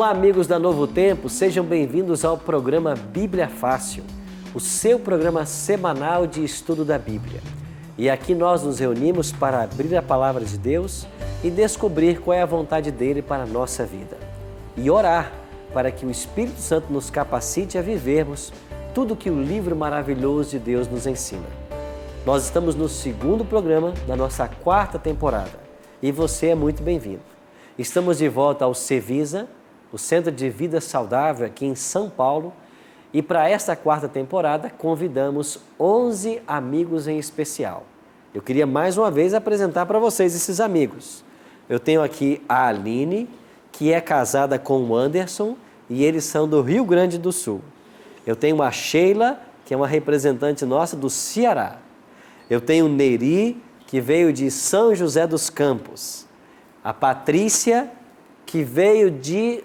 Olá, amigos da Novo Tempo, sejam bem-vindos ao programa Bíblia Fácil, o seu programa semanal de estudo da Bíblia. E aqui nós nos reunimos para abrir a Palavra de Deus e descobrir qual é a vontade dele para a nossa vida. E orar para que o Espírito Santo nos capacite a vivermos tudo que o livro maravilhoso de Deus nos ensina. Nós estamos no segundo programa da nossa quarta temporada e você é muito bem-vindo. Estamos de volta ao Cevisa, o Centro de Vida Saudável aqui em São Paulo, e para esta quarta temporada convidamos 11 amigos em especial. Eu queria mais uma vez apresentar para vocês esses amigos. Eu tenho aqui a Aline, que é casada com o Anderson, e eles são do Rio Grande do Sul. Eu tenho a Sheila, que é uma representante nossa do Ceará. Eu tenho o Neri, que veio de São José dos Campos. A Patrícia, que veio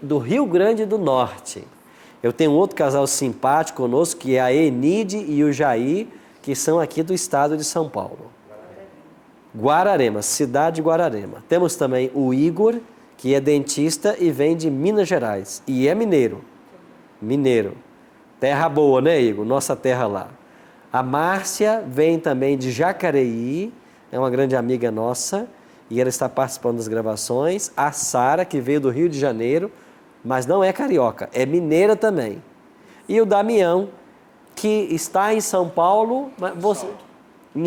do Rio Grande do Norte. Eu tenho outro casal simpático conosco, que é a Enide e o Jair, que são aqui do estado de São Paulo. Guararema, cidade de Guararema. Temos também o Igor, que é dentista e vem de Minas Gerais. E é mineiro. Mineiro. Terra boa, né, Igor? Nossa terra lá. A Márcia vem também de Jacareí, é uma grande amiga nossa, e ela está participando das gravações. A Sara, que veio do Rio de Janeiro, mas não é carioca, é mineira também. E o Damião, que está em São Paulo, mas você...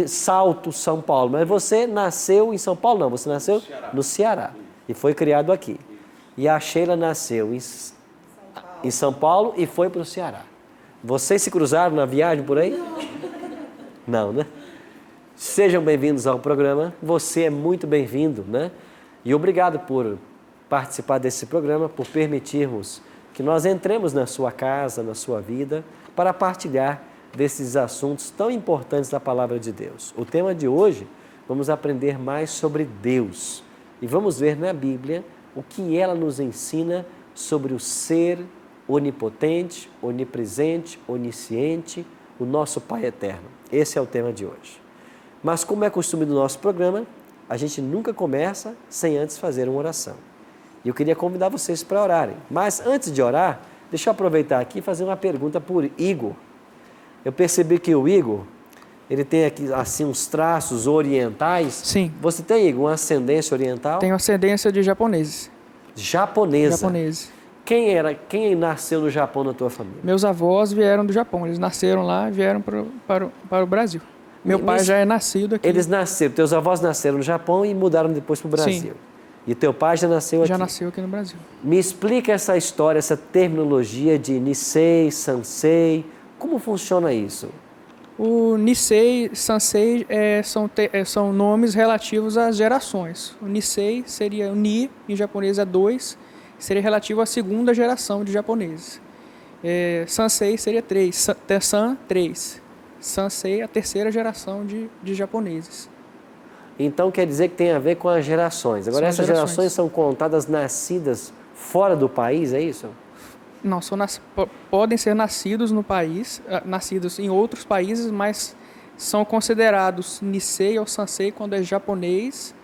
Salto, São Paulo. Mas você nasceu em São Paulo? Não, você nasceu no Ceará e foi criado aqui. E a Sheila nasceu em São Paulo e foi para o Ceará. Vocês se cruzaram na viagem por aí? Não, né? Sejam bem-vindos ao programa. Você é muito bem-vindo, né? E obrigado por participar desse programa, por permitirmos que nós entremos na sua casa, na sua vida, para partilhar desses assuntos tão importantes da Palavra de Deus. O tema de hoje, vamos aprender mais sobre Deus. E vamos ver na Bíblia o que ela nos ensina sobre o ser onipotente, onipresente, onisciente, o nosso Pai eterno. Esse é o tema de hoje. Mas como é costume do nosso programa, a gente nunca começa sem antes fazer uma oração. E eu queria convidar vocês para orarem. Mas antes de orar, deixa eu aproveitar aqui e fazer uma pergunta por Igor. Eu percebi que o Igor, ele tem aqui assim uns traços orientais. Sim. Você tem, Igor, uma ascendência oriental? Tenho ascendência de japoneses. Japonesa? Japoneses. Quem nasceu no Japão na tua família? Meus avós vieram do Japão. Eles nasceram lá e vieram para o Brasil. Meu pai já é nascido aqui. Eles nasceram, teus avós nasceram no Japão e mudaram depois para o Brasil. Sim. E teu pai já nasceu aqui? Já nasceu aqui no Brasil. Me explica essa história, essa terminologia de Nisei, Sansei. Como funciona isso? O Nisei, Sansei são nomes relativos às gerações. O Nisei seria o Ni, em japonês é 2, seria relativo à segunda geração de japoneses. Sansei seria 3, San 3. Sansei a terceira geração de japoneses. Então quer dizer que tem a ver com as gerações. Agora essas gerações são contadas nascidas fora do país, é isso? Não, podem ser nascidos no país, nascidos em outros países, mas são considerados Nisei ou Sansei quando é japonês,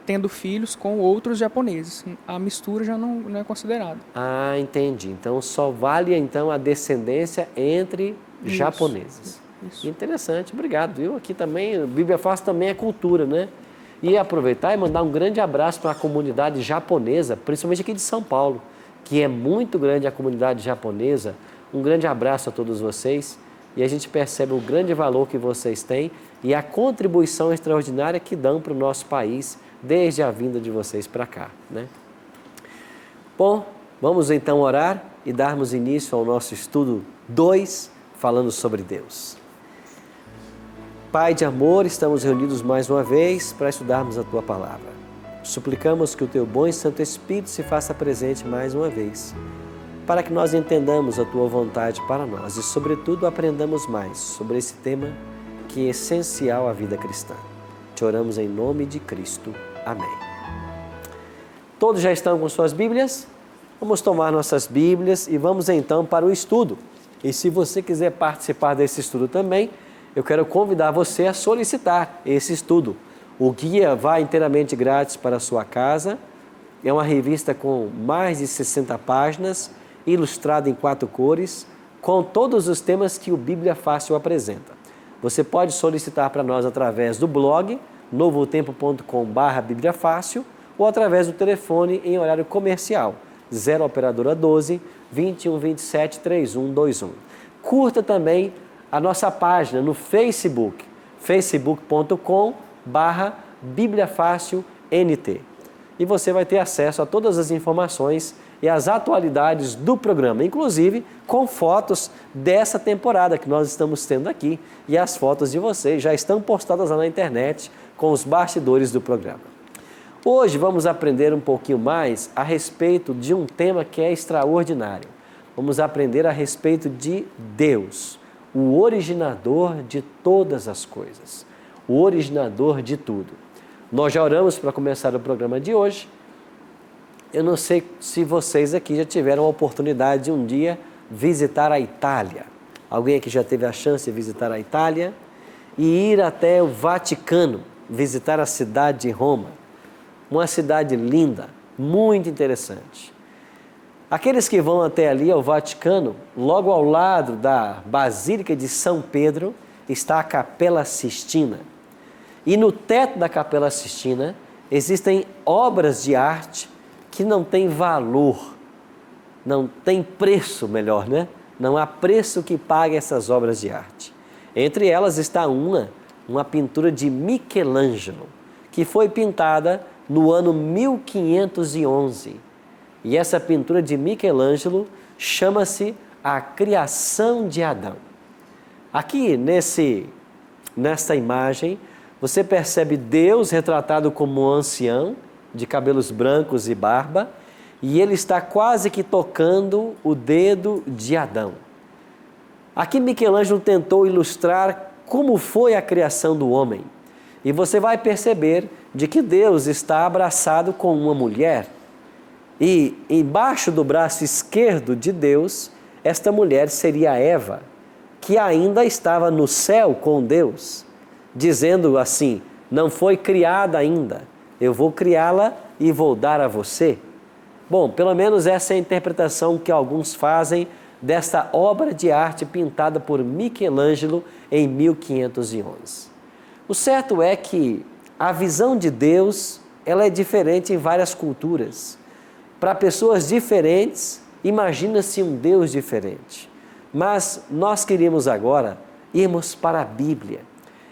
tendo filhos com outros japoneses. A mistura já não é considerada. Ah, entendi. Então só vale a descendência entre japoneses. Isso. Interessante, obrigado. Viu? Aqui também, Bíblia Fácil também é cultura, né? E aproveitar e mandar um grande abraço para a comunidade japonesa, principalmente aqui de São Paulo, que é muito grande a comunidade japonesa. Um grande abraço a todos vocês e a gente percebe o grande valor que vocês têm e a contribuição extraordinária que dão para o nosso país desde a vinda de vocês para cá, né? Bom, vamos então orar e darmos início ao nosso estudo 2, falando sobre Deus. Pai de amor, estamos reunidos mais uma vez para estudarmos a Tua Palavra. Suplicamos que o Teu bom e Santo Espírito se faça presente mais uma vez, para que nós entendamos a Tua vontade para nós e, sobretudo, aprendamos mais sobre esse tema que é essencial à vida cristã. Te oramos em nome de Cristo. Amém. Todos já estão com suas Bíblias? Vamos tomar nossas Bíblias e vamos então para o estudo. E se você quiser participar desse estudo também, eu quero convidar você a solicitar esse estudo. O guia vai inteiramente grátis para a sua casa É uma revista com mais de 60 páginas, ilustrada em 4 cores, com todos os temas que o Bíblia Fácil apresenta. Você pode solicitar para nós através do blog novotempo.com/Bíblia Fácil ou através do telefone em horário comercial 0 operadora 12 21 27 3121. Curta também a nossa página no Facebook, facebook.com/Bíblia Fácil NT. E você vai ter acesso a todas as informações e as atualidades do programa, inclusive com fotos dessa temporada que nós estamos tendo aqui. E as fotos de vocês já estão postadas lá na internet com os bastidores do programa. Hoje vamos aprender um pouquinho mais a respeito de um tema que é extraordinário. Vamos aprender a respeito de Deus, o originador de todas as coisas, o originador de tudo. Nós já oramos para começar o programa de hoje. Eu não sei se vocês aqui já tiveram a oportunidade de um dia visitar a Itália. Alguém aqui já teve a chance de visitar a Itália? E ir até o Vaticano, visitar a cidade de Roma. Uma cidade linda, muito interessante. Aqueles que vão até ali ao Vaticano, logo ao lado da Basílica de São Pedro, está a Capela Sistina. E no teto da Capela Sistina existem obras de arte que não têm valor, não tem preço, melhor, né? Não há preço que pague essas obras de arte. Entre elas está uma pintura de Michelangelo, que foi pintada no ano 1511. E essa pintura de Michelangelo chama-se A Criação de Adão. Aqui nesta imagem, você percebe Deus retratado como um ancião, de cabelos brancos e barba, e ele está quase que tocando o dedo de Adão. Aqui Michelangelo tentou ilustrar como foi a criação do homem. E você vai perceber de que Deus está abraçado com uma mulher. E embaixo do braço esquerdo de Deus, esta mulher seria Eva, que ainda estava no céu com Deus, dizendo assim: não foi criada ainda, eu vou criá-la e vou dar a você. Bom, pelo menos essa é a interpretação que alguns fazem desta obra de arte pintada por Michelangelo em 1511. O certo é que a visão de Deus, ela é diferente em várias culturas. Para pessoas diferentes, imagina-se um Deus diferente. Mas nós queríamos agora irmos para a Bíblia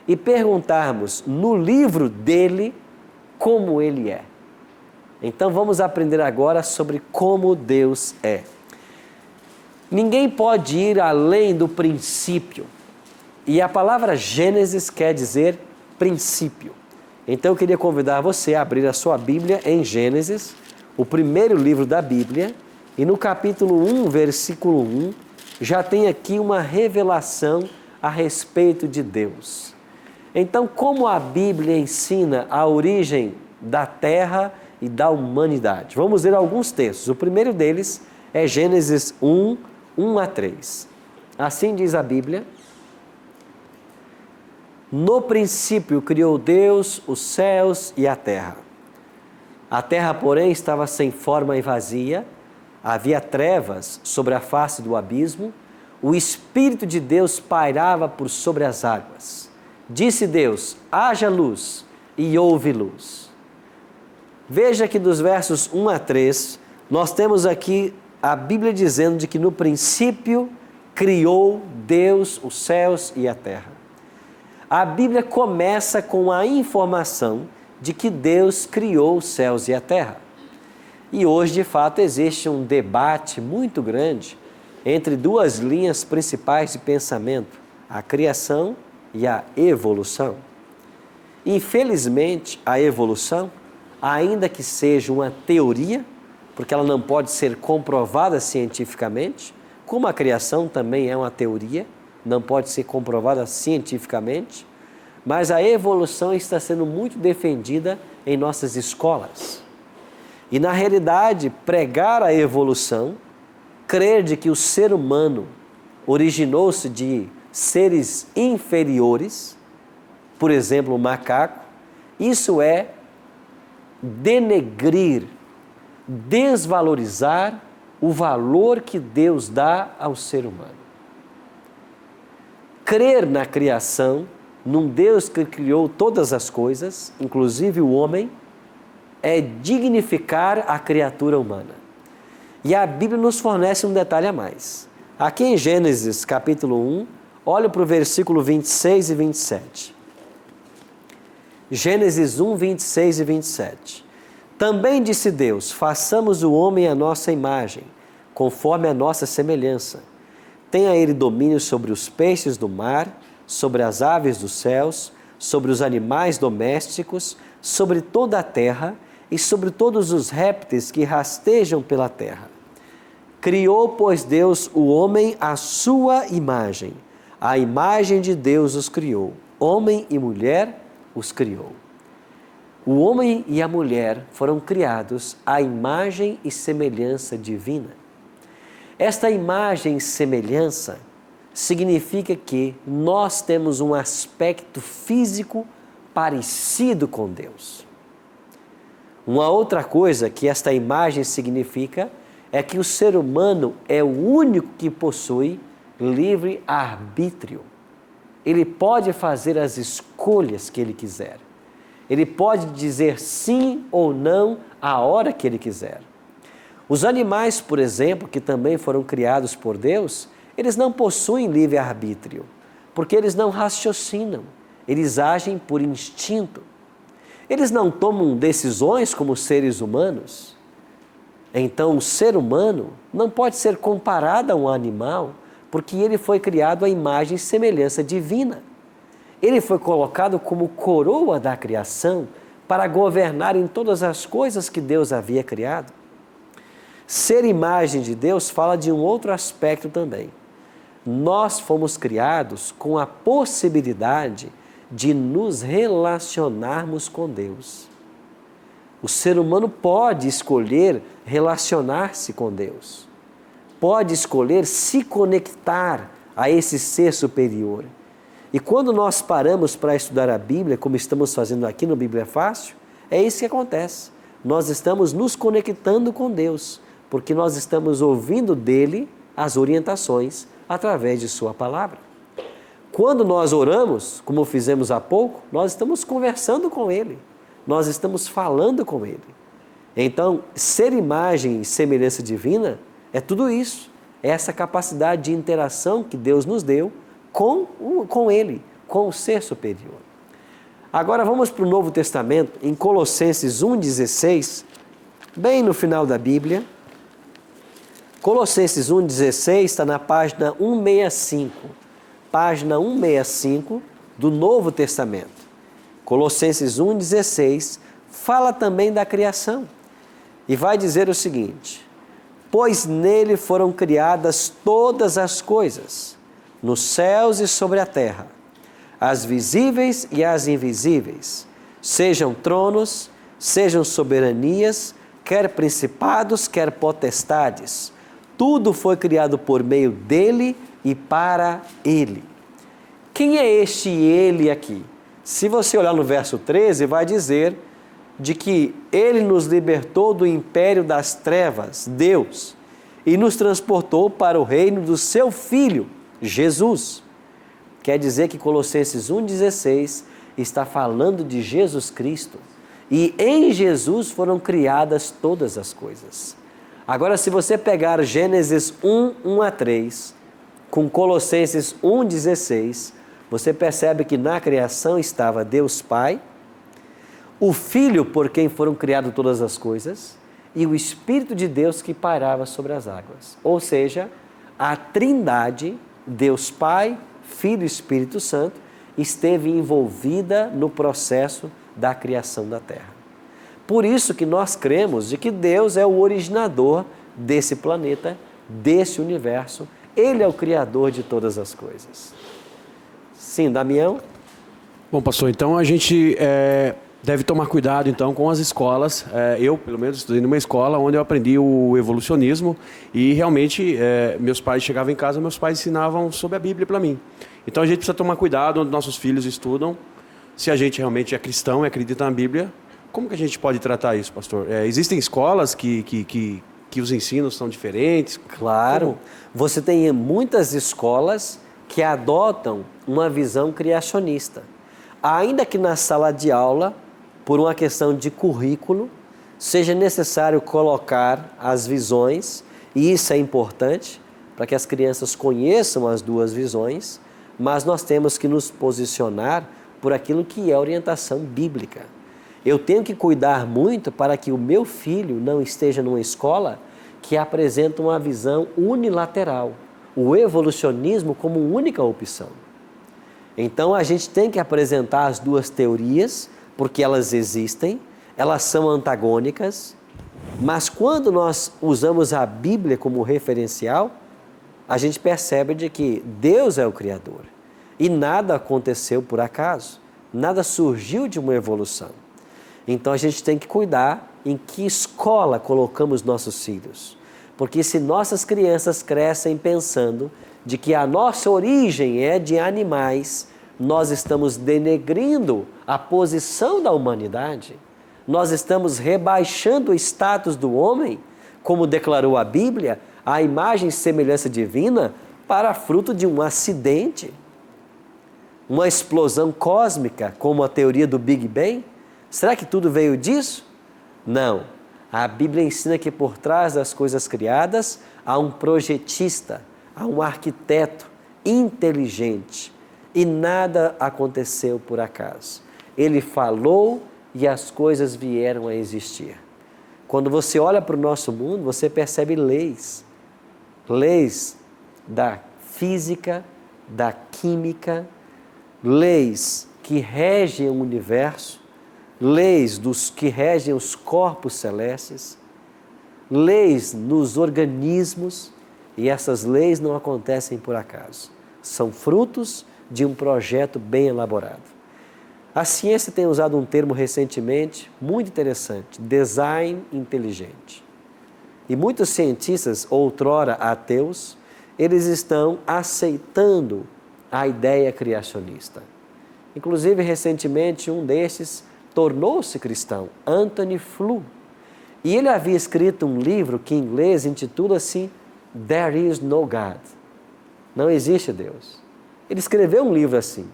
e perguntarmos no livro dele como ele é. Então vamos aprender agora sobre como Deus é. Ninguém pode ir além do princípio. E a palavra Gênesis quer dizer princípio. Então eu queria convidar você a abrir a sua Bíblia em Gênesis, o primeiro livro da Bíblia, e no capítulo 1, versículo 1, já tem aqui uma revelação a respeito de Deus. Então, como a Bíblia ensina a origem da terra e da humanidade? Vamos ler alguns textos. O primeiro deles é Gênesis 1, 1 a 3. Assim diz a Bíblia: no princípio criou Deus os céus e a terra. A terra, porém, estava sem forma e vazia, havia trevas sobre a face do abismo, o Espírito de Deus pairava por sobre as águas. Disse Deus: haja luz, e houve luz. Veja que dos versos 1 a 3, nós temos aqui a Bíblia dizendo de que no princípio criou Deus os céus e a terra. A Bíblia começa com a informação de que Deus criou os céus e a terra. E hoje, de fato, existe um debate muito grande entre duas linhas principais de pensamento, a criação e a evolução. Infelizmente, a evolução, ainda que seja uma teoria, porque ela não pode ser comprovada cientificamente, como a criação também é uma teoria, não pode ser comprovada cientificamente, mas a evolução está sendo muito defendida em nossas escolas. E na realidade, pregar a evolução, crer de que o ser humano originou-se de seres inferiores, por exemplo, o macaco, isso é denegrir desvalorizar o valor que Deus dá ao ser humano. Crer na criação, num Deus que criou todas as coisas, inclusive o homem, é dignificar a criatura humana. E a Bíblia nos fornece um detalhe a mais. Aqui em Gênesis capítulo 1, olha para o versículo 26 e 27. Gênesis 1, 26 e 27. Também disse Deus, façamos o homem à nossa imagem, conforme a nossa semelhança. Tenha ele domínio sobre os peixes do mar, sobre as aves dos céus, sobre os animais domésticos, sobre toda a terra e sobre todos os répteis que rastejam pela terra. Criou, pois, Deus o homem à sua imagem. A imagem de Deus os criou. Homem e mulher os criou. O homem e a mulher foram criados à imagem e semelhança divina. Esta imagem e semelhança significa que nós temos um aspecto físico parecido com Deus. Uma outra coisa que esta imagem significa é que o ser humano é o único que possui livre arbítrio. Ele pode fazer as escolhas que ele quiser. Ele pode dizer sim ou não a hora que ele quiser. Os animais, por exemplo, que também foram criados por Deus, eles não possuem livre arbítrio, porque eles não raciocinam, eles agem por instinto. Eles não tomam decisões como seres humanos. Então, o ser humano não pode ser comparado a um animal, porque ele foi criado à imagem e semelhança divina. Ele foi colocado como coroa da criação para governar em todas as coisas que Deus havia criado. Ser imagem de Deus fala de um outro aspecto também. Nós fomos criados com a possibilidade de nos relacionarmos com Deus. O ser humano pode escolher relacionar-se com Deus. Pode escolher se conectar a esse ser superior. E quando nós paramos para estudar a Bíblia, como estamos fazendo aqui no Bíblia Fácil, é isso que acontece. Nós estamos nos conectando com Deus, porque nós estamos ouvindo dele as orientações através de sua palavra. Quando nós oramos, como fizemos há pouco, nós estamos conversando com ele, nós estamos falando com ele. Então, ser imagem e semelhança divina é tudo isso, é essa capacidade de interação que Deus nos deu com ele, com o ser superior. Agora vamos para o Novo Testamento, em Colossenses 1,16, bem no final da Bíblia. Colossenses 1,16 está na página 165. Página 165 do Novo Testamento. Colossenses 1,16 fala também da criação. E vai dizer o seguinte: pois nele foram criadas todas as coisas, nos céus e sobre a terra, as visíveis e as invisíveis, sejam tronos, sejam soberanias, quer principados, quer potestades. Tudo foi criado por meio dele e para ele. Quem é este ele aqui? Se você olhar no verso 13, vai dizer de que ele nos libertou do império das trevas, Deus, e nos transportou para o reino do seu Filho, Jesus. Quer dizer que Colossenses 1,16 está falando de Jesus Cristo. E em Jesus foram criadas todas as coisas. Agora, se você pegar Gênesis 1, 1 a 3, com Colossenses 1,16, você percebe que na criação estava Deus Pai, o Filho por quem foram criadas todas as coisas e o Espírito de Deus que pairava sobre as águas. Ou seja, a Trindade, Deus Pai, Filho e Espírito Santo, esteve envolvida no processo da criação da terra. Por isso que nós cremos de que Deus é o originador desse planeta, desse universo. Ele é o criador de todas as coisas. Sim, Damião? Bom, pastor, então a gente deve tomar cuidado então com as escolas. Eu, pelo menos, estudei numa escola onde eu aprendi o evolucionismo e realmente meus pais chegavam em casa, meus pais ensinavam sobre a Bíblia para mim. Então a gente precisa tomar cuidado onde nossos filhos estudam, se a gente realmente é cristão e acredita na Bíblia, Como que a gente pode tratar isso, pastor? Existem escolas que os ensinos são diferentes? Claro, Como? você tem muitas escolas que adotam uma visão criacionista. Ainda que na sala de aula, por uma questão de currículo, seja necessário colocar as visões, e isso é importante para que as crianças conheçam as duas visões, mas nós temos que nos posicionar por aquilo que é orientação bíblica. Eu tenho que cuidar muito para que o meu filho não esteja numa escola que apresenta uma visão unilateral, o evolucionismo como única opção. Então a gente tem que apresentar as duas teorias, porque elas existem, elas são antagônicas, mas quando nós usamos a Bíblia como referencial, a gente percebe de que Deus é o Criador e nada aconteceu por acaso, nada surgiu de uma evolução. Então a gente tem que cuidar em que escola colocamos nossos filhos, porque se nossas crianças crescem pensando de que a nossa origem é de animais, nós estamos denegrindo a posição da humanidade, nós estamos rebaixando o status do homem, como declarou a Bíblia, a imagem e semelhança divina, para fruto de um acidente, uma explosão cósmica, como a teoria do Big Bang. Será que tudo veio disso? Não. A Bíblia ensina que por trás das coisas criadas há um projetista, há um arquiteto inteligente. E nada aconteceu por acaso. Ele falou e as coisas vieram a existir. Quando você olha para o nosso mundo, você percebe leis. Leis da física, da química, leis que regem o universo, leis que regem os corpos celestes, leis nos organismos, e essas leis não acontecem por acaso. São frutos de um projeto bem elaborado. A ciência tem usado um termo recentemente muito interessante, design inteligente. E muitos cientistas, outrora ateus, eles estão aceitando a ideia criacionista. Inclusive, recentemente, um destes tornou-se cristão, Anthony Flew. E ele havia escrito um livro que em inglês intitula assim, There is no God. Não existe Deus. Ele escreveu um livro assim,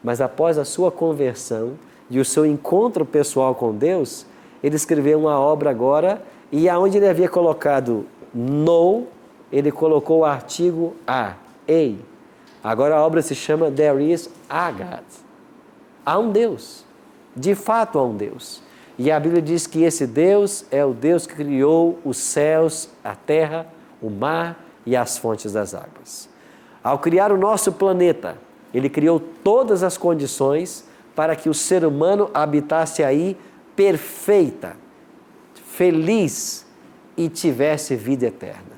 mas após a sua conversão e o seu encontro pessoal com Deus, ele escreveu uma obra agora, e aonde ele havia colocado no, ele colocou o artigo a. Agora a obra se chama There is a God. Há um Deus. De fato há um Deus. E a Bíblia diz que esse Deus é o Deus que criou os céus, a terra, o mar e as fontes das águas. Ao criar o nosso planeta, Ele criou todas as condições para que o ser humano habitasse aí perfeita, feliz e tivesse vida eterna.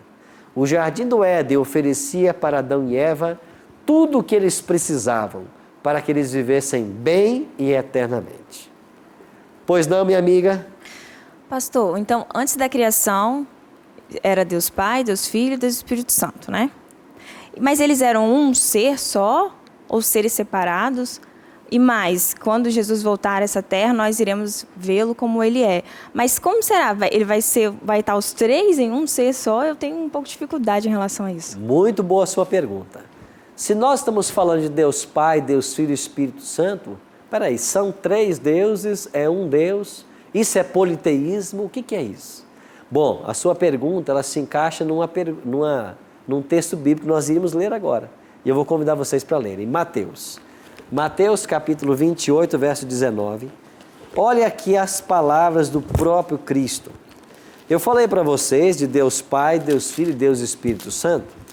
O Jardim do Éden oferecia para Adão e Eva tudo o que eles precisavam para que eles vivessem bem e eternamente. Pois não, minha amiga? Pastor, então, antes da criação, era Deus Pai, Deus Filho e Deus Espírito Santo, né? Mas eles eram um ser só, ou seres separados? E mais, quando Jesus voltar a essa terra, nós iremos vê-lo como ele é. Mas como será? Ele vai estar os três em um ser só? Eu tenho um pouco de dificuldade em relação a isso. Muito boa a sua pergunta. Se nós estamos falando de Deus Pai, Deus Filho e Espírito Santo, peraí, são três deuses, é um Deus, isso é politeísmo, o que é isso? Bom, a sua pergunta, ela se encaixa num texto bíblico que nós iremos ler agora. E eu vou convidar vocês para lerem. Mateus capítulo 28, verso 19. Olha aqui as palavras do próprio Cristo. Eu falei para vocês de Deus Pai, Deus Filho e Deus Espírito Santo.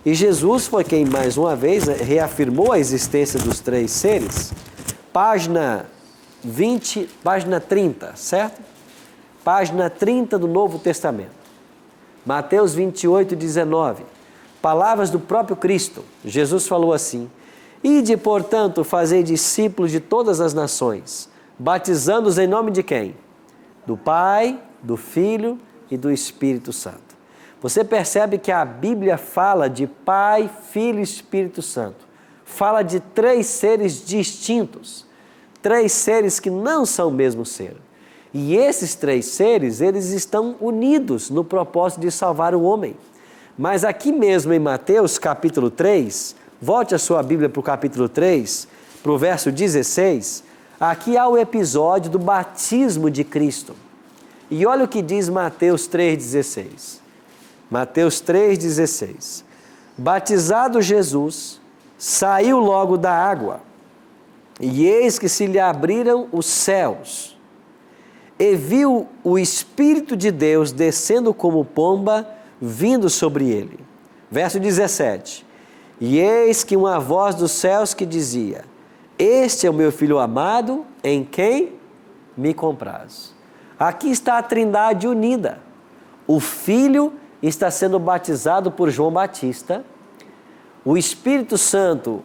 E Jesus foi quem, mais uma vez, reafirmou a existência dos três seres. Página 30, certo? Página 30 do Novo Testamento. Mateus 28, 19. Palavras do próprio Cristo. Jesus falou assim: Ide, portanto, fazei discípulos de todas as nações, batizando-os em nome de quem? Do Pai, do Filho e do Espírito Santo. Você percebe que a Bíblia fala de Pai, Filho e Espírito Santo. Fala de três seres distintos, três seres que não são o mesmo ser. E esses três seres, eles estão unidos no propósito de salvar o homem. Mas aqui mesmo em Mateus capítulo 3, volte a sua Bíblia para o capítulo 3, para o verso 16, aqui há o episódio do batismo de Cristo. E olha o que diz Mateus 3,16. Mateus 3,16. Batizado Jesus, saiu logo da água, e eis que se lhe abriram os céus, e viu o Espírito de Deus descendo como pomba, vindo sobre ele. Verso 17. E eis que uma voz dos céus que dizia: Este é o meu Filho amado, em quem me comprazo. Aqui está a Trindade unida. O Filho está sendo batizado por João Batista. O Espírito Santo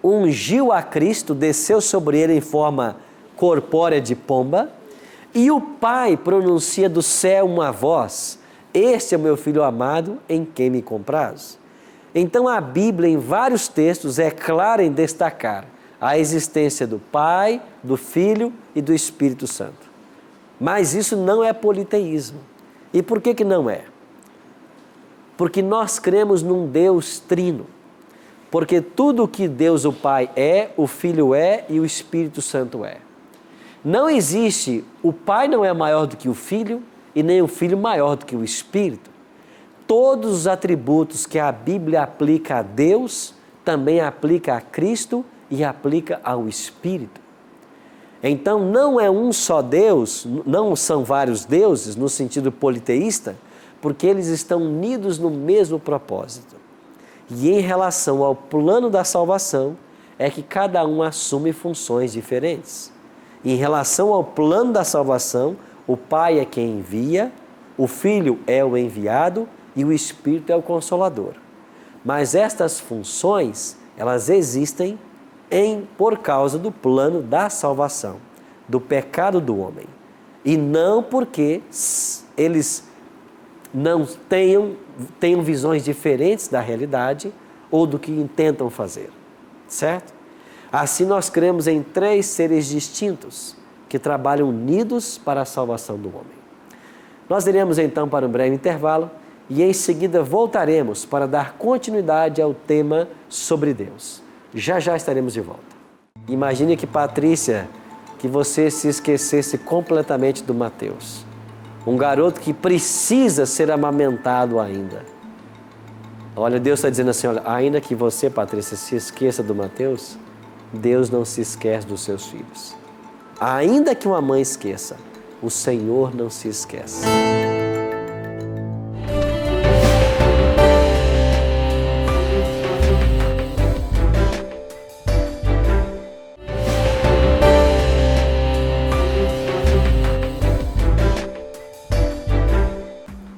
ungiu a Cristo, desceu sobre ele em forma corpórea de pomba. E o Pai pronuncia do céu uma voz: Este é o meu Filho amado, em quem me comprazo. Então a Bíblia, em vários textos, é clara em destacar a existência do Pai, do Filho e do Espírito Santo. Mas isso não é politeísmo. E por que não é? Porque nós cremos num Deus trino. Porque tudo o que Deus o Pai é, o Filho é e o Espírito Santo é. Não existe, o Pai não é maior do que o Filho e nem o Filho maior do que o Espírito. Todos os atributos que a Bíblia aplica a Deus, também aplica a Cristo e aplica ao Espírito. Então não é um só Deus, não são vários deuses no sentido politeísta, porque eles estão unidos no mesmo propósito. E em relação ao plano da salvação, é que cada um assume funções diferentes. Em relação ao plano da salvação, o Pai é quem envia, o Filho é o enviado e o Espírito é o Consolador. Mas estas funções, elas existem por causa do plano da salvação, do pecado do homem. E não porque eles não tenham visões diferentes da realidade ou do que intentam fazer, certo? Assim nós cremos em três seres distintos que trabalham unidos para a salvação do homem. Nós iremos então para um breve intervalo e em seguida voltaremos para dar continuidade ao tema sobre Deus. Já estaremos de volta. Imagine que, Patrícia, que você se esquecesse completamente do Mateus. Um garoto que precisa ser amamentado ainda. Olha, Deus está dizendo assim, olha, ainda que você, Patrícia, se esqueça do Mateus, Deus não se esquece dos seus filhos. Ainda que uma mãe esqueça, o Senhor não se esquece.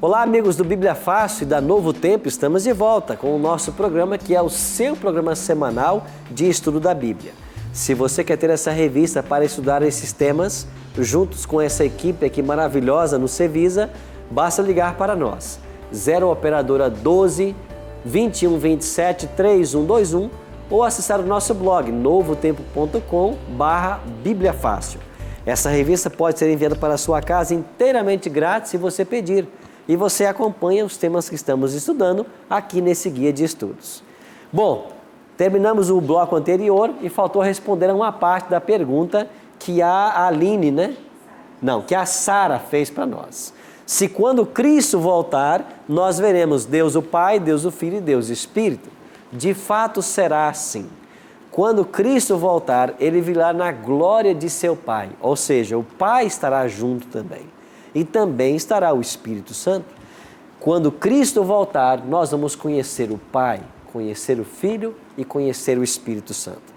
Olá, amigos do Bíblia Fácil e da Novo Tempo, estamos de volta com o nosso programa, que é o seu programa semanal de estudo da Bíblia. Se você quer ter essa revista para estudar esses temas, juntos com essa equipe aqui maravilhosa no Cevisa, basta ligar para nós. 0 operadora 12 21 27 3121 ou acessar o nosso blog novotempo.com/Bíblia Fácil. Essa revista pode ser enviada para a sua casa inteiramente grátis se você pedir. E você acompanha os temas que estamos estudando aqui nesse guia de estudos. Bom, terminamos o bloco anterior e faltou responder a uma parte da pergunta que a Aline, que a Sara fez para nós. Se quando Cristo voltar, nós veremos Deus o Pai, Deus o Filho e Deus o Espírito. De fato será assim. Quando Cristo voltar, ele virá na glória de seu Pai, ou seja, o Pai estará junto também. E também estará o Espírito Santo. Quando Cristo voltar, nós vamos conhecer o Pai, conhecer o Filho e conhecer o Espírito Santo.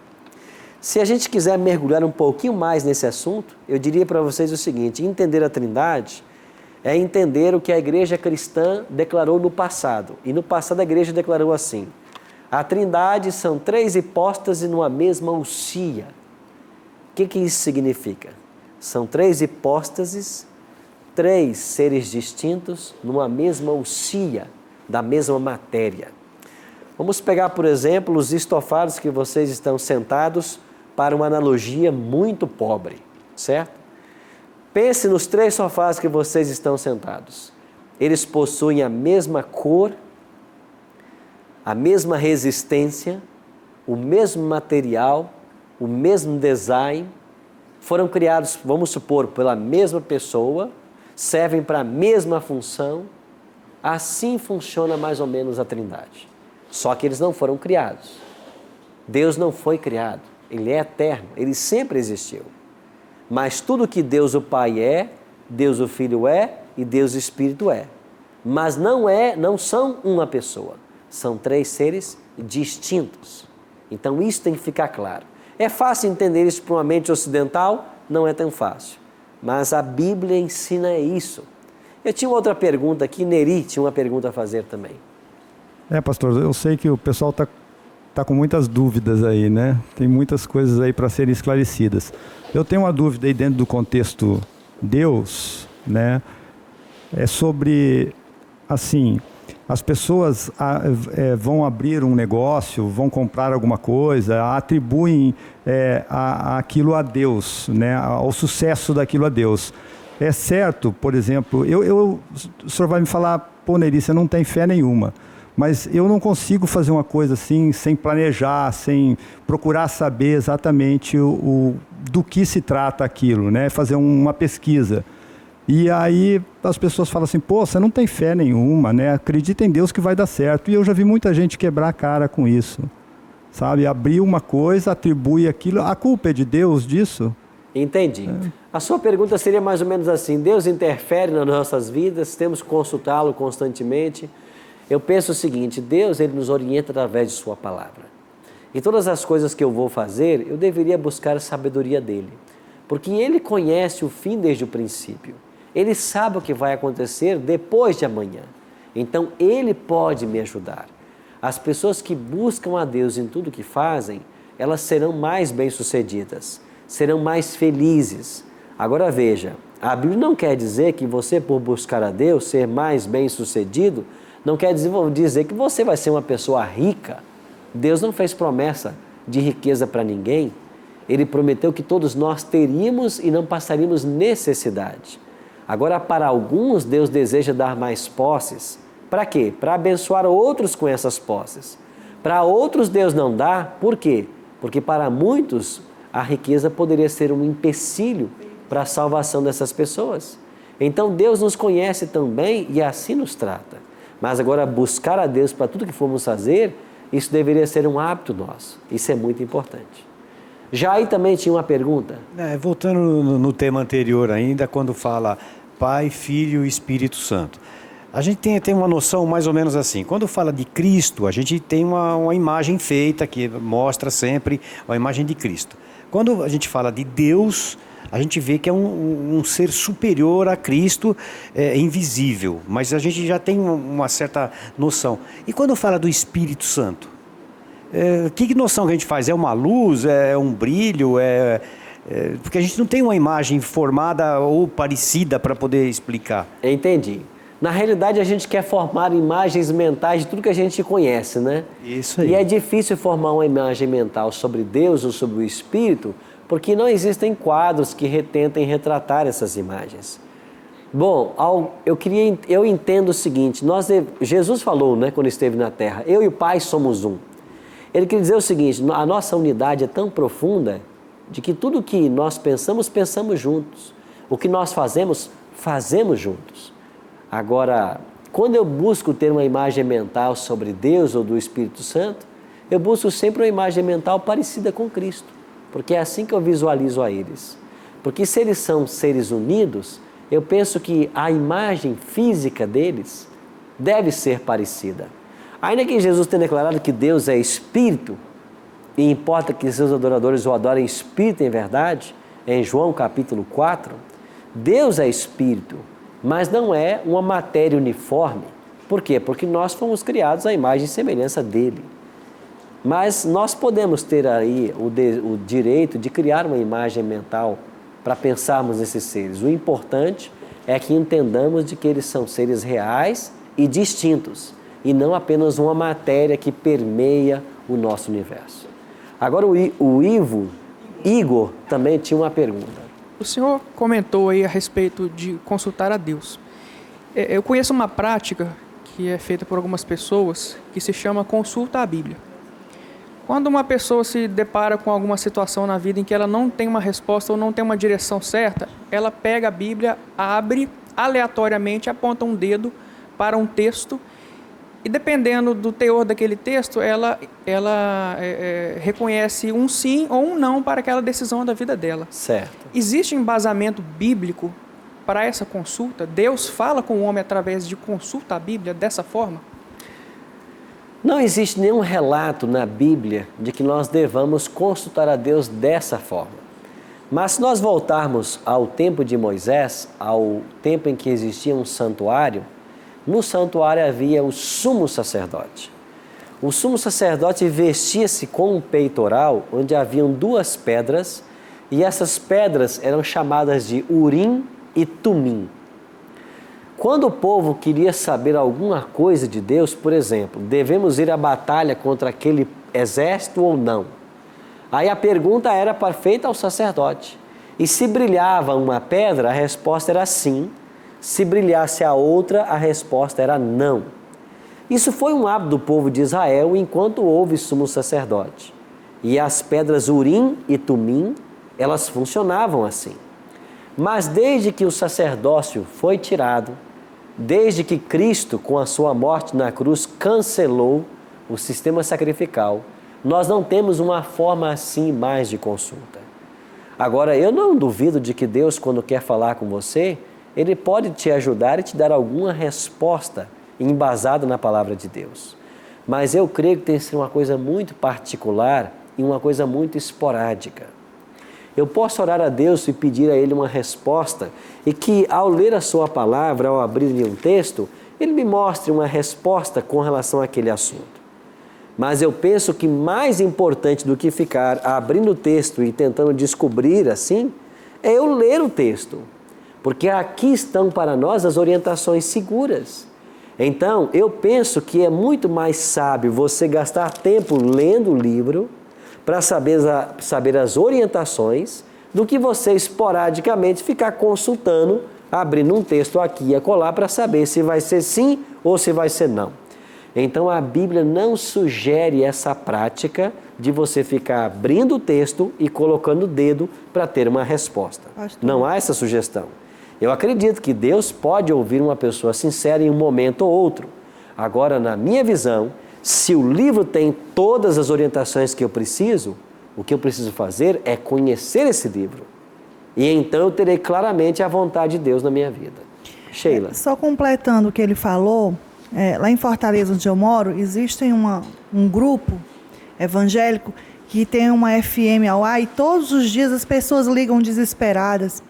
Se a gente quiser mergulhar um pouquinho mais nesse assunto, eu diria para vocês o seguinte: entender a Trindade é entender o que a igreja cristã declarou no passado. E no passado a igreja declarou assim: a Trindade são três hipóstases numa mesma ousia. O que isso significa? São três hipóstases, três seres distintos numa mesma ousia, da mesma matéria. Vamos pegar, por exemplo, os estofados que vocês estão sentados para uma analogia muito pobre, certo? Pense nos 3 sofás que vocês estão sentados. Eles possuem a mesma cor, a mesma resistência, o mesmo material, o mesmo design. Foram criados, vamos supor, pela mesma pessoa, servem para a mesma função. Assim funciona mais ou menos a Trindade. Só que eles não foram criados. Deus não foi criado. Ele é eterno, ele sempre existiu. Mas tudo que Deus o Pai é, Deus o Filho é e Deus o Espírito é. Mas não são uma pessoa. São 3 seres distintos. Então isso tem que ficar claro. É fácil entender isso para uma mente ocidental? Não é tão fácil. Mas a Bíblia ensina isso. Eu tinha outra pergunta aqui, Neri tinha uma pergunta a fazer também. Pastor, eu sei que o pessoal tá com muitas dúvidas aí, né? Tem muitas coisas aí para serem esclarecidas. Eu tenho uma dúvida aí dentro do contexto Deus, né? É sobre, assim, as pessoas vão abrir um negócio, vão comprar alguma coisa, atribuem aquilo a Deus, né? Ao sucesso daquilo a Deus. É certo, por exemplo, o senhor vai me falar, pô, Neri, você não tem fé nenhuma. Mas eu não consigo fazer uma coisa assim, sem planejar, sem procurar saber exatamente do que se trata aquilo, né? Fazer uma pesquisa. E aí as pessoas falam assim, pô, você não tem fé nenhuma, né? Acredita em Deus que vai dar certo. E eu já vi muita gente quebrar a cara com isso, sabe? Abrir uma coisa, atribui aquilo. A culpa é de Deus disso? Entendi. A sua pergunta seria mais ou menos assim, Deus interfere nas nossas vidas, temos que consultá-lo constantemente. Eu penso o seguinte, Deus ele nos orienta através de sua palavra. E todas as coisas que eu vou fazer, eu deveria buscar a sabedoria dele. Porque ele conhece o fim desde o princípio. Ele sabe o que vai acontecer depois de amanhã. Então ele pode me ajudar. As pessoas que buscam a Deus em tudo que fazem, elas serão mais bem-sucedidas, serão mais felizes. Agora veja, a Bíblia não quer dizer que você, por buscar a Deus, ser mais bem-sucedido, não quer dizer que você vai ser uma pessoa rica. Deus não fez promessa de riqueza para ninguém. Ele prometeu que todos nós teríamos e não passaríamos necessidade. Agora, para alguns, Deus deseja dar mais posses. Para quê? Para abençoar outros com essas posses. Para outros, Deus não dá. Por quê? Porque para muitos, a riqueza poderia ser um empecilho para a salvação dessas pessoas. Então, Deus nos conhece também e assim nos trata. Mas agora, buscar a Deus para tudo que formos fazer, isso deveria ser um hábito nosso. Isso é muito importante. Jair também tinha uma pergunta. Voltando no tema anterior ainda, quando fala Pai, Filho e Espírito Santo. A gente tem uma noção mais ou menos assim. Quando fala de Cristo, a gente tem uma imagem feita que mostra sempre a imagem de Cristo. Quando a gente fala de Deus, a gente vê que é um ser superior a Cristo, invisível, mas a gente já tem uma certa noção. E quando fala do Espírito Santo, que noção que a gente faz? É uma luz? É um brilho? Porque a gente não tem uma imagem formada ou parecida para poder explicar. Entendi. Na realidade, a gente quer formar imagens mentais de tudo que a gente conhece, né? Isso aí. E é difícil formar uma imagem mental sobre Deus ou sobre o Espírito, porque não existem quadros que tentem retratar essas imagens. Bom, eu entendo o seguinte, Jesus falou, né, quando esteve na Terra, eu e o Pai somos um. Ele quer dizer o seguinte, a nossa unidade é tão profunda de que tudo que nós pensamos, pensamos juntos. O que nós fazemos, fazemos juntos. Agora, quando eu busco ter uma imagem mental sobre Deus ou do Espírito Santo, eu busco sempre uma imagem mental parecida com Cristo, porque é assim que eu visualizo a eles. Porque se eles são seres unidos, eu penso que a imagem física deles deve ser parecida. Ainda que Jesus tenha declarado que Deus é Espírito, e importa que seus adoradores o adorem Espírito em verdade, em João capítulo 4, Deus é Espírito, mas não é uma matéria uniforme. Por quê? Porque nós fomos criados à imagem e semelhança dele. Mas nós podemos ter aí o direito de criar uma imagem mental para pensarmos nesses seres. O importante é que entendamos de que eles são seres reais e distintos, e não apenas uma matéria que permeia o nosso universo. Agora o Igor também tinha uma pergunta. O senhor comentou aí a respeito de consultar a Deus. Eu conheço uma prática que é feita por algumas pessoas que se chama consulta à Bíblia. Quando uma pessoa se depara com alguma situação na vida em que ela não tem uma resposta ou não tem uma direção certa, ela pega a Bíblia, abre aleatoriamente, aponta um dedo para um texto e, dependendo do teor daquele texto, ela reconhece um sim ou um não para aquela decisão da vida dela. Certo. Existe embasamento bíblico para essa consulta? Deus fala com o homem através de consulta à Bíblia dessa forma? Não existe nenhum relato na Bíblia de que nós devamos consultar a Deus dessa forma. Mas se nós voltarmos ao tempo de Moisés, ao tempo em que existia um santuário, no santuário havia o sumo sacerdote. O sumo sacerdote vestia-se com um peitoral onde haviam 2 pedras e essas pedras eram chamadas de Urim e Tumim. Quando o povo queria saber alguma coisa de Deus, por exemplo, devemos ir à batalha contra aquele exército ou não? Aí a pergunta era feita ao sacerdote. E se brilhava uma pedra, a resposta era sim. Se brilhasse a outra, a resposta era não. Isso foi um hábito do povo de Israel enquanto houve sumo sacerdote. E as pedras Urim e Tumim, elas funcionavam assim. Mas desde que o sacerdócio foi tirado, desde que Cristo, com a sua morte na cruz, cancelou o sistema sacrificial, nós não temos uma forma assim mais de consulta. Agora, eu não duvido de que Deus, quando quer falar com você, Ele pode te ajudar e te dar alguma resposta embasada na palavra de Deus. Mas eu creio que tem que ser uma coisa muito particular e uma coisa muito esporádica. Eu posso orar a Deus e pedir a Ele uma resposta e que, ao ler a sua palavra, ao abrir um texto, Ele me mostre uma resposta com relação àquele assunto. Mas eu penso que mais importante do que ficar abrindo o texto e tentando descobrir assim, é eu ler o texto. Porque aqui estão para nós as orientações seguras. Então, eu penso que é muito mais sábio você gastar tempo lendo o livro para saber as orientações, do que você esporadicamente ficar consultando, abrindo um texto aqui e acolá para saber se vai ser sim ou se vai ser não. Então a Bíblia não sugere essa prática de você ficar abrindo o texto e colocando o dedo para ter uma resposta. Pastor. Não há essa sugestão. Eu acredito que Deus pode ouvir uma pessoa sincera em um momento ou outro. Agora, na minha visão, se o livro tem todas as orientações que eu preciso, o que eu preciso fazer é conhecer esse livro. E então eu terei claramente a vontade de Deus na minha vida. Sheila. Só completando o que ele falou, lá em Fortaleza, onde eu moro, existe um grupo evangélico que tem uma FM ao ar e todos os dias as pessoas ligam desesperadas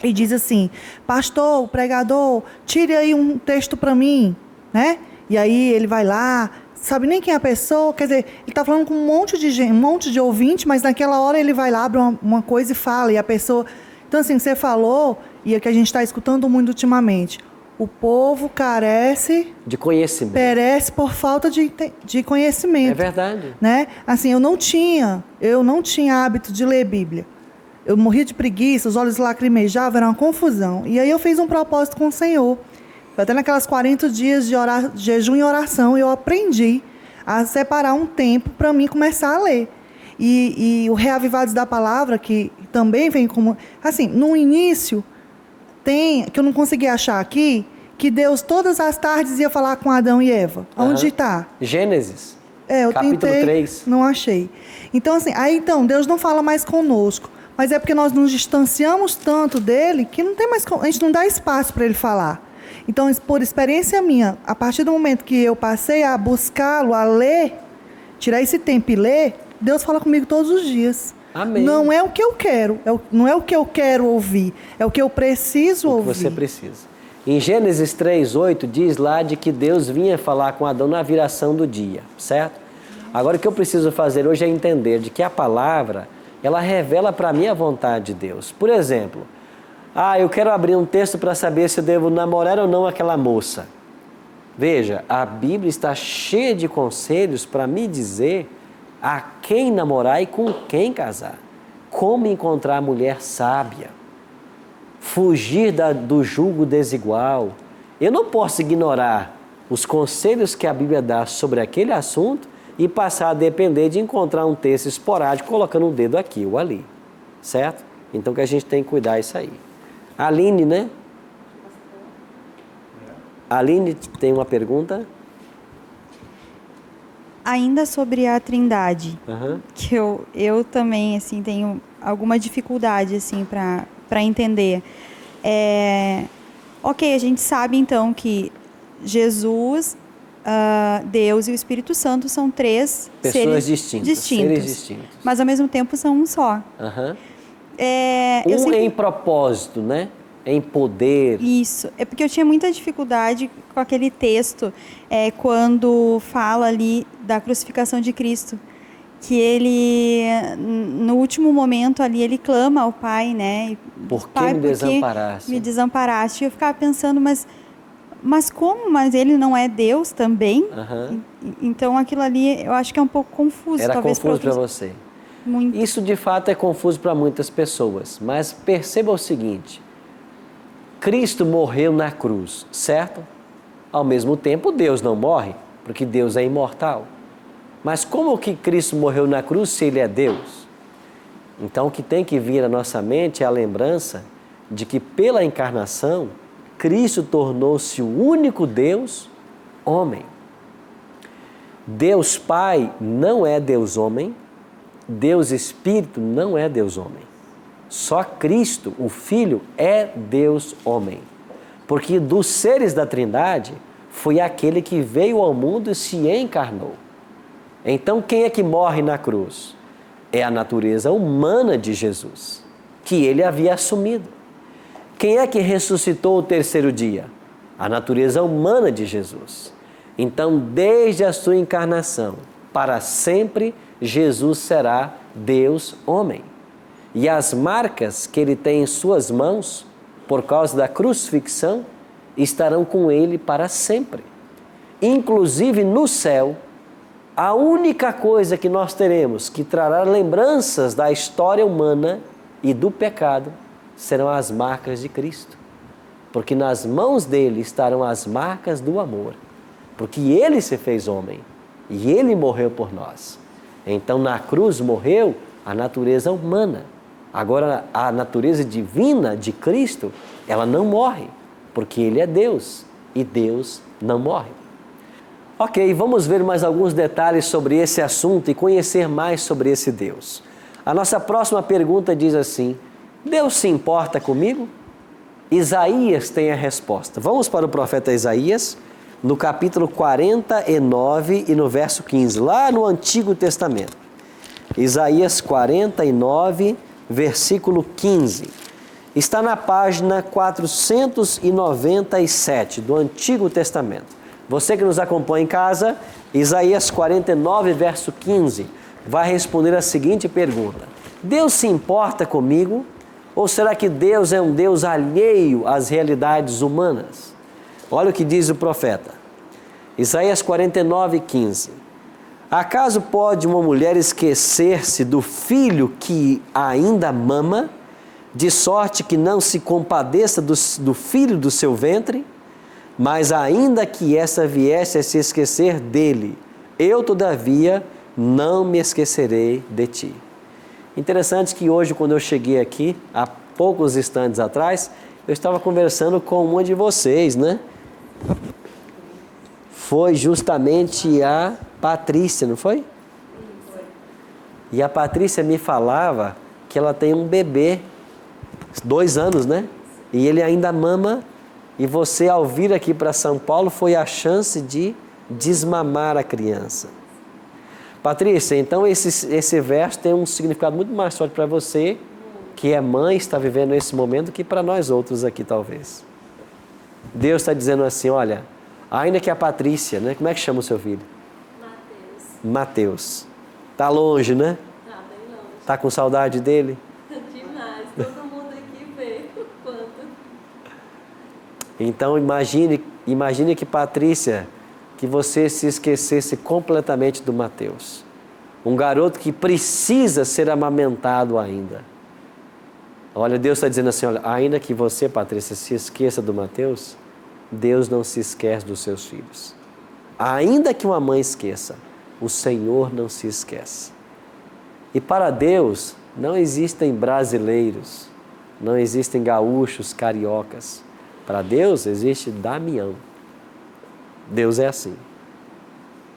e dizem assim: pastor, pregador, tire aí um texto para mim, né? E aí ele vai lá, sabe nem quem é a pessoa, quer dizer, ele está falando com um monte de gente, um monte de ouvinte, mas naquela hora ele vai lá, abre uma coisa e fala, e a pessoa... Então, assim, você falou, e é o que a gente está escutando muito ultimamente, o povo carece... De conhecimento. Perece por falta de conhecimento. É verdade. Né? Assim, eu não tinha hábito de ler Bíblia. Eu morria de preguiça, os olhos lacrimejavam, era uma confusão. E aí eu fiz um propósito com o Senhor. Até naquelas 40 dias de jejum e oração, eu aprendi a separar um tempo para mim começar a ler. E o Reavivados da Palavra, que também vem como... Assim, no início, que eu não consegui achar aqui, que Deus todas as tardes ia falar com Adão e Eva. Onde está? Gênesis. Eu capítulo tentei, 3. Não achei. Então, assim, Deus não fala mais conosco. Mas é porque nós nos distanciamos tanto dele que não tem mais, a gente não dá espaço para ele falar. Então, por experiência minha, a partir do momento que eu passei a buscá-lo, a ler, tirar esse tempo e ler, Deus fala comigo todos os dias. Amém. Não é o que eu quero, não é o que eu quero ouvir, é o que eu preciso ouvir. O que você precisa. Em Gênesis 3:8 diz lá de que Deus vinha falar com Adão na viração do dia, certo? Agora o que eu preciso fazer hoje é entender de que a palavra, ela revela para mim a vontade de Deus. Por exemplo, eu quero abrir um texto para saber se eu devo namorar ou não aquela moça. Veja, a Bíblia está cheia de conselhos para me dizer a quem namorar e com quem casar. Como encontrar a mulher sábia. fugir do julgo desigual. Eu não posso ignorar os conselhos que a Bíblia dá sobre aquele assunto e passar a depender de encontrar um texto esporádico colocando um dedo aqui ou ali, certo? Então que a gente tem que cuidar disso aí. Aline, né? Aline tem uma pergunta? Ainda sobre a Trindade, que eu também assim tenho alguma dificuldade assim para entender. Ok, a gente sabe então que Jesus, Deus e o Espírito Santo são três pessoas seres distintos, mas ao mesmo tempo são um só. Em propósito, né? Em poder. Isso, é porque eu tinha muita dificuldade com aquele texto quando fala ali da crucificação de Cristo, que ele, no último momento ali, ele clama ao Pai, né? Por que me desamparaste? Me desamparaste. E eu ficava pensando, mas como? Mas ele não é Deus também? Então aquilo ali, eu acho que é um pouco confuso. Era talvez confuso para você? Muito. Isso de fato é confuso para muitas pessoas, mas perceba o seguinte: Cristo morreu na cruz, certo? Ao mesmo tempo, Deus não morre, porque Deus é imortal. Mas como que Cristo morreu na cruz se Ele é Deus? Então, o que tem que vir à nossa mente é a lembrança de que pela encarnação, Cristo tornou-se o único Deus homem. Deus Pai não é Deus homem, Deus Espírito não é Deus homem. Só Cristo, o Filho, é Deus homem. Porque dos seres da Trindade, foi aquele que veio ao mundo e se encarnou. Então, quem é que morre na cruz? É a natureza humana de Jesus, que ele havia assumido. Quem é que ressuscitou o terceiro dia? A natureza humana de Jesus. Então, desde a sua encarnação, para sempre, Jesus será Deus homem. E as marcas que ele tem em suas mãos, por causa da crucifixão, estarão com ele para sempre. Inclusive no céu, a única coisa que nós teremos que trará lembranças da história humana e do pecado serão as marcas de Cristo. Porque nas mãos dele estarão as marcas do amor. Porque ele se fez homem e ele morreu por nós. Então na cruz morreu a natureza humana. Agora, a natureza divina de Cristo, ela não morre, porque Ele é Deus e Deus não morre. Ok, vamos ver mais alguns detalhes sobre esse assunto e conhecer mais sobre esse Deus. A nossa próxima pergunta diz assim: Deus se importa comigo? Isaías tem a resposta. Vamos para o profeta Isaías, no capítulo 49 e no verso 15, lá no Antigo Testamento. Isaías 49, versículo 15. Está na página 497 do Antigo Testamento. Você que nos acompanha em casa, Isaías 49, verso 15, vai responder a seguinte pergunta: Deus se importa comigo? Ou será que Deus é um Deus alheio às realidades humanas? Olha o que diz o profeta. Isaías 49, 15. Acaso pode uma mulher esquecer-se do filho que ainda mama, de sorte que não se compadeça do filho do seu ventre? Mas ainda que essa viesse a se esquecer dele, eu, todavia, não me esquecerei de ti. Interessante que hoje, quando eu cheguei aqui, há poucos instantes atrás, eu estava conversando com uma de vocês, né? Foi justamente a Patrícia, não foi? Foi. E a Patrícia me falava que ela tem um bebê, 2 anos, né? E ele ainda mama, e você, ao vir aqui para São Paulo, foi a chance de desmamar a criança. Patrícia, então esse verso tem um significado muito mais forte para você, que é mãe, está vivendo esse momento, do que para nós outros aqui, talvez. Deus está dizendo assim, olha, ainda que a Patrícia, né? Como é que chama o seu filho? Mateus. Tá longe, né? Tá bem longe. Tá com saudade dele? Demais. Todo mundo aqui vê o quanto. Então imagine que, Patrícia, que você se esquecesse completamente do Mateus. Um garoto que precisa ser amamentado ainda. Olha, Deus está dizendo assim, olha, ainda que você, Patrícia, se esqueça do Mateus, Deus não se esquece dos seus filhos. Ainda que uma mãe esqueça, o Senhor não se esquece. E para Deus não existem brasileiros, não existem gaúchos, cariocas. Para Deus existe Damião. Deus é assim.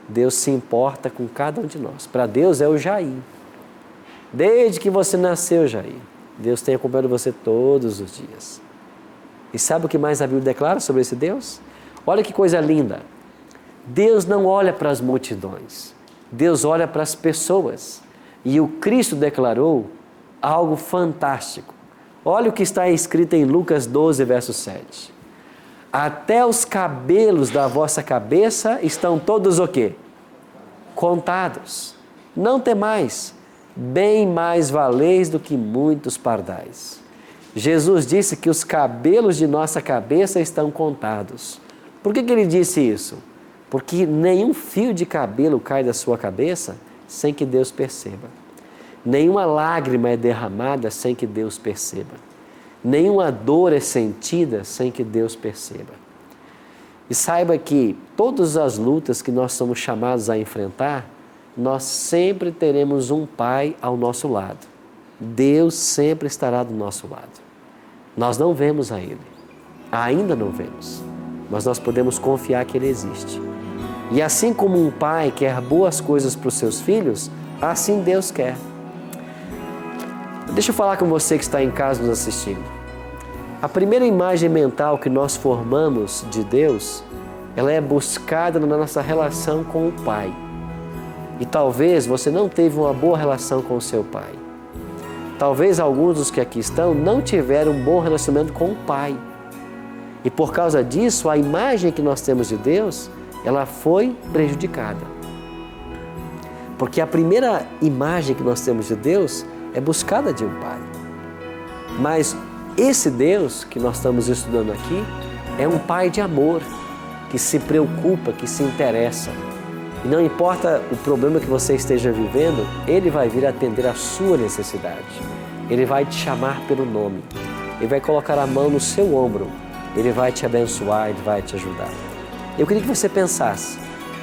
Deus se importa com cada um de nós. Para Deus é o Jair. Desde que você nasceu, Jair, Deus tem acompanhado você todos os dias. E sabe o que mais a Bíblia declara sobre esse Deus? Olha que coisa linda. Deus não olha para as multidões. Deus olha para as pessoas. E o Cristo declarou algo fantástico. Olha o que está escrito em Lucas 12, verso 7. Até os cabelos da vossa cabeça estão todos o quê? Contados. Não temais, bem mais valeis do que muitos pardais. Jesus disse que os cabelos de nossa cabeça estão contados. Por que ele disse isso? Porque nenhum fio de cabelo cai da sua cabeça sem que Deus perceba. Nenhuma lágrima é derramada sem que Deus perceba. Nenhuma dor é sentida sem que Deus perceba. E saiba que todas as lutas que nós somos chamados a enfrentar, nós sempre teremos um Pai ao nosso lado. Deus sempre estará do nosso lado. Nós não vemos a Ele, ainda não vemos, mas nós podemos confiar que Ele existe. E assim como um pai quer boas coisas para os seus filhos, assim Deus quer. Deixa eu falar com você que está em casa nos assistindo. A primeira imagem mental que nós formamos de Deus, ela é buscada na nossa relação com o Pai. E talvez você não teve uma boa relação com o seu pai. Talvez alguns dos que aqui estão não tiveram um bom relacionamento com o Pai. E por causa disso, a imagem que nós temos de Deus, ela foi prejudicada. Porque a primeira imagem que nós temos de Deus é buscada de um Pai. Mas esse Deus que nós estamos estudando aqui é um Pai de amor, que se preocupa, que se interessa. E não importa o problema que você esteja vivendo, Ele vai vir atender a sua necessidade. Ele vai te chamar pelo nome. Ele vai colocar a mão no seu ombro. Ele vai te abençoar, Ele vai te ajudar. Eu queria que você pensasse,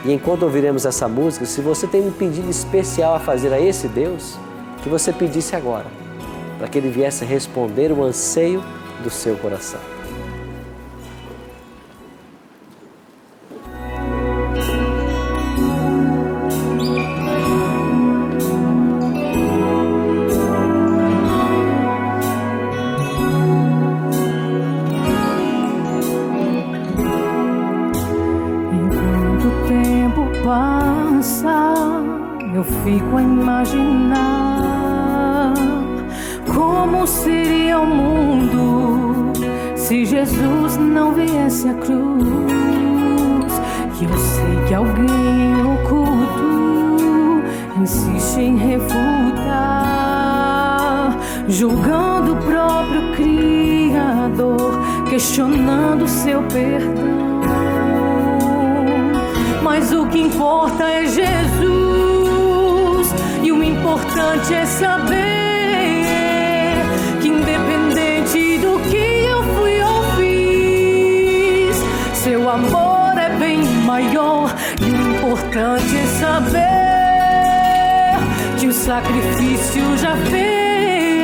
e enquanto ouviremos essa música, se você tem um pedido especial a fazer a esse Deus, que você pedisse agora, para que Ele viesse responder o anseio do seu coração. Eu fico a imaginar como seria o mundo se Jesus não viesse à cruz. E eu sei que alguém oculto insiste em refutar, julgando o próprio Criador, questionando seu perdão. Mas o que importa é Jesus, e o importante é saber que independente do que eu fui ou fiz, seu amor é bem maior. E o importante é saber que o sacrifício já fez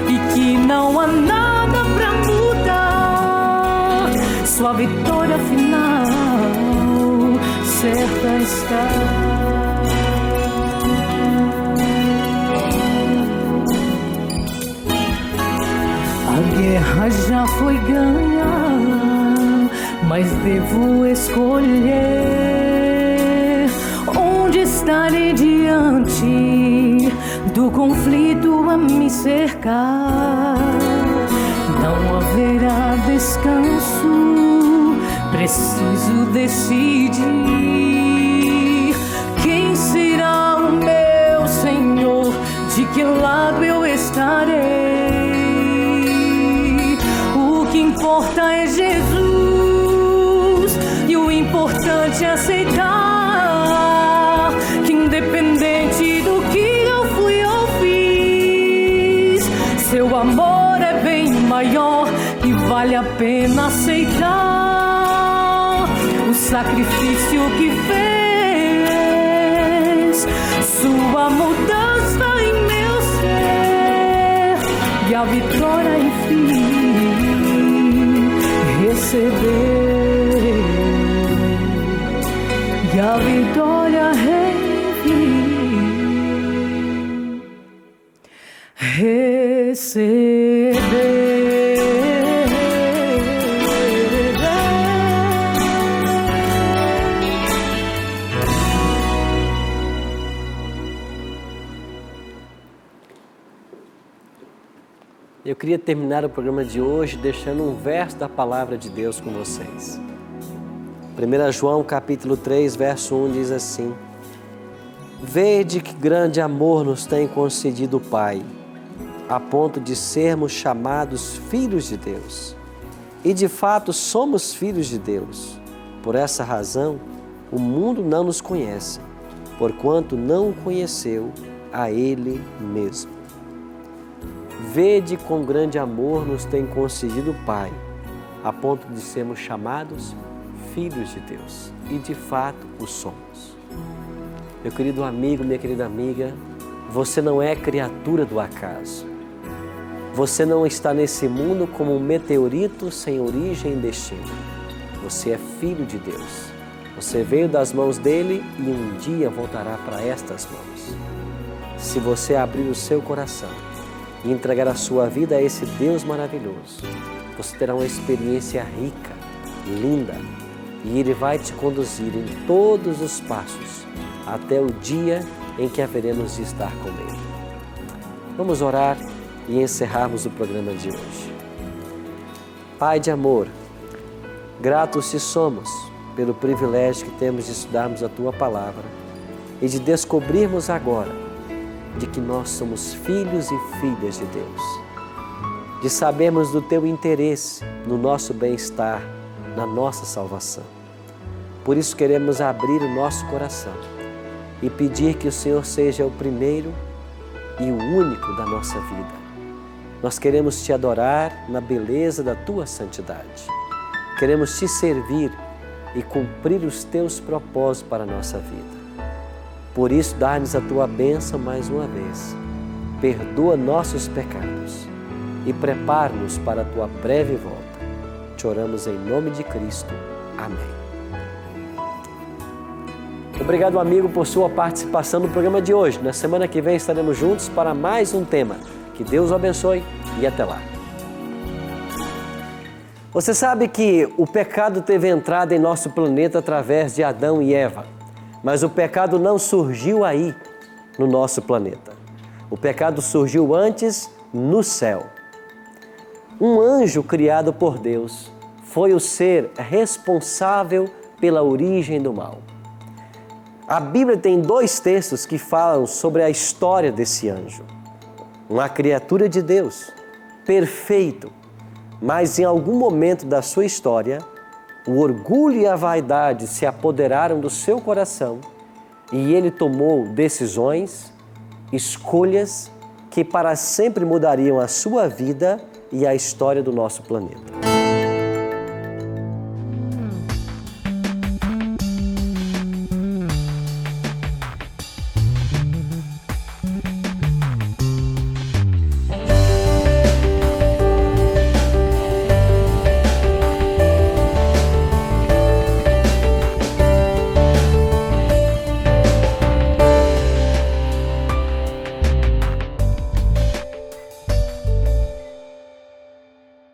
e que não há nada pra mudar. Sua vitória final certa está. A guerra já foi ganha, mas devo escolher onde estarei diante do conflito a me cercar. Não haverá descanso, preciso decidir quem será o meu Senhor, de que lado eu estarei. O que importa é Jesus, e o importante é aceitar que independente do que eu fui ou fiz, vale a pena aceitar o sacrifício que fez, sua mudança em meu ser e a vitória enfim receber, e a vitória enfim receber. Eu queria terminar o programa de hoje deixando um verso da palavra de Deus com vocês. 1 João capítulo 3, verso 1 diz assim: Vede que grande amor nos tem concedido o Pai, a ponto de sermos chamados filhos de Deus. E de fato somos filhos de Deus. Por essa razão, o mundo não nos conhece, porquanto não o conheceu a Ele mesmo. Vede com grande amor nos tem concedido o Pai, a ponto de sermos chamados filhos de Deus. E de fato o somos. Meu querido amigo, minha querida amiga, você não é criatura do acaso. Você não está nesse mundo como um meteorito sem origem e destino. Você é filho de Deus. Você veio das mãos dele e um dia voltará para estas mãos. Se você abrir o seu coração e entregar a sua vida a esse Deus maravilhoso, você terá uma experiência rica, linda, e Ele vai te conduzir em todos os passos até o dia em que haveremos de estar com Ele. Vamos orar e encerrarmos o programa de hoje. Pai de amor, gratos te somos pelo privilégio que temos de estudarmos a Tua Palavra e de descobrirmos agora de que nós somos filhos e filhas de Deus, de sabermos do Teu interesse no nosso bem-estar, na nossa salvação. Por isso queremos abrir o nosso coração e pedir que o Senhor seja o primeiro e o único da nossa vida. Nós queremos Te adorar na beleza da Tua santidade. Queremos Te servir e cumprir os Teus propósitos para a nossa vida. Por isso, dá-nos a Tua bênção mais uma vez. Perdoa nossos pecados e prepara-nos para a Tua breve volta. Te oramos em nome de Cristo. Amém. Obrigado, amigo, por sua participação no programa de hoje. Na semana que vem estaremos juntos para mais um tema. Que Deus o abençoe e até lá. Você sabe que o pecado teve entrada em nosso planeta através de Adão e Eva. Mas o pecado não surgiu aí, no nosso planeta. O pecado surgiu antes no céu. Um anjo criado por Deus foi o ser responsável pela origem do mal. A Bíblia tem 2 textos que falam sobre a história desse anjo. Uma criatura de Deus, perfeito, mas em algum momento da sua história, o orgulho e a vaidade se apoderaram do seu coração e ele tomou decisões, escolhas que para sempre mudariam a sua vida e a história do nosso planeta.